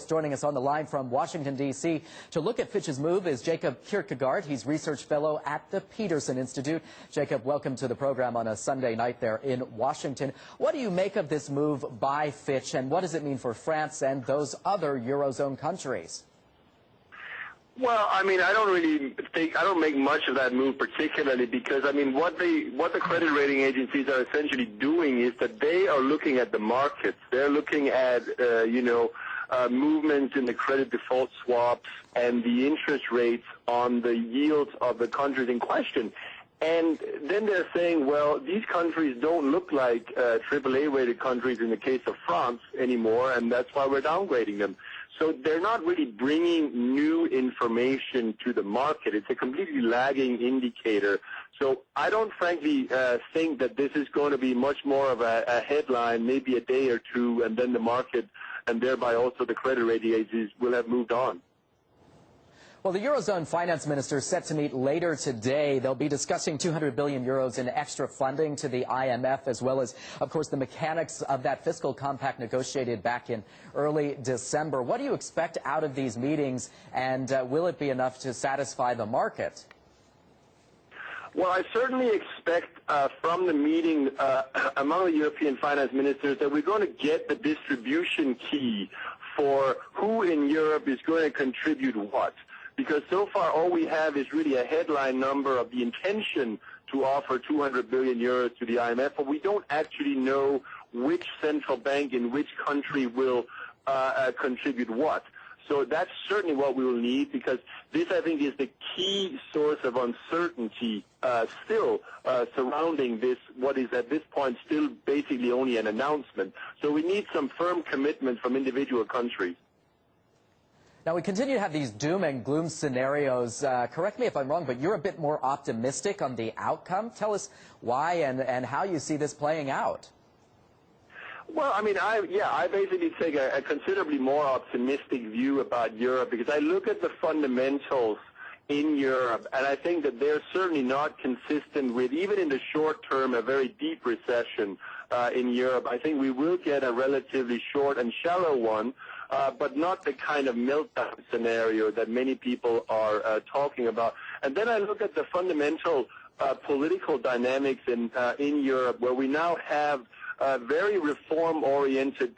course, joining us on the line from Washington, D.C. to look at Fitch's move is Jacob Kirkegaard. He's research fellow at the Peterson Institute. Jacob, welcome to the program on a Sunday night there in Washington. What do you make of this move by Fitch, and what does it mean for France and those other Eurozone countries? Well, I mean, I don't make much of that move particularly because, I mean, what the credit rating agencies are essentially doing is that they are looking at the markets. They're looking at, movements in the credit default swaps and the interest rates on the yields of the countries in question. And then they're saying, well, these countries don't look like AAA-rated countries in the case of France anymore, and that's why we're downgrading them. So they're not really bringing new information to the market. It's a completely lagging indicator. So I don't frankly think that this is going to be much more of a headline, maybe a day or two, and then the market and thereby also the credit rating agencies will have moved on. Well, the Eurozone finance ministers set to meet later today. They'll be discussing 200 billion euros in extra funding to the IMF, as well as, of course, the mechanics of that fiscal compact negotiated back in early December. What do you expect out of these meetings, and will it be enough to satisfy the market? Well, I certainly expect from the meeting among the European finance ministers that we're going to get the distribution key for who in Europe is going to contribute what. Because so far all we have is really a headline number of the intention to offer 200 billion euros to the IMF, but we don't actually know which central bank in which country will contribute what. So that's certainly what we will need, because this, I think, is the key source of uncertainty still surrounding this, what is at this point still basically only an announcement. So we need some firm commitment from individual countries. Now, we continue to have these doom and gloom scenarios. Correct me if I'm wrong, but you're a bit more optimistic on the outcome. Tell us why and how you see this playing out. Well, I mean, I basically take a considerably more optimistic view about Europe because I look at the fundamentals in Europe, and I think that they're certainly not consistent with, even in the short term, a very deep recession in Europe. I think we will get a relatively short and shallow one, but not the kind of meltdown scenario that many people are talking about. And then I look at the fundamental political dynamics in Europe, where we now have very reform-oriented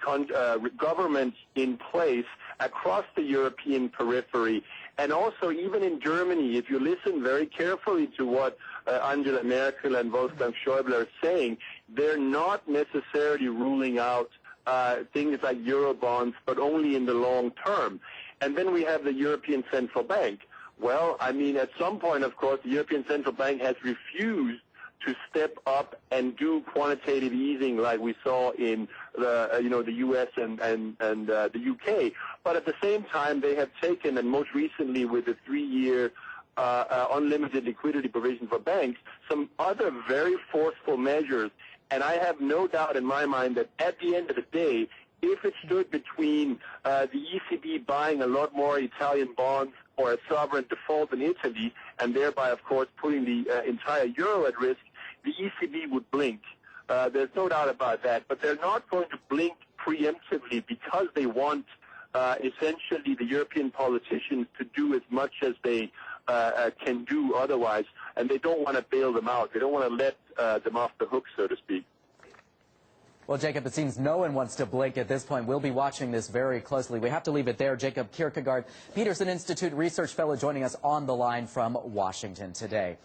governments in place across the European periphery. And also, even in Germany, if you listen very carefully to what Angela Merkel and Wolfgang Schäuble are saying, they're not necessarily ruling out things like Eurobonds, but only in the long term. And then we have the European Central Bank. Well, I mean, at some point, of course, the European Central Bank has refused to step up and do quantitative easing like we saw in the U.S. and the U.K. But at the same time, they have taken, and most recently with the 3-year unlimited liquidity provision for banks, some other very forceful measures. And I have no doubt in my mind that at the end of the day, if it stood between the ECB buying a lot more Italian bonds or a sovereign default in Italy, and thereby, of course, putting the entire euro at risk, the ECB would blink. There's no doubt about that. But they're not going to blink preemptively because they want essentially the European politicians to do as much as they can do otherwise, and they don't want to bail them out. They don't want to let them off the hook, so to speak. Well, Jacob, it seems no one wants to blink at this point. We'll be watching this very closely. We have to leave it there. Jacob Kirkegaard, Peterson Institute research fellow, joining us on the line from Washington today.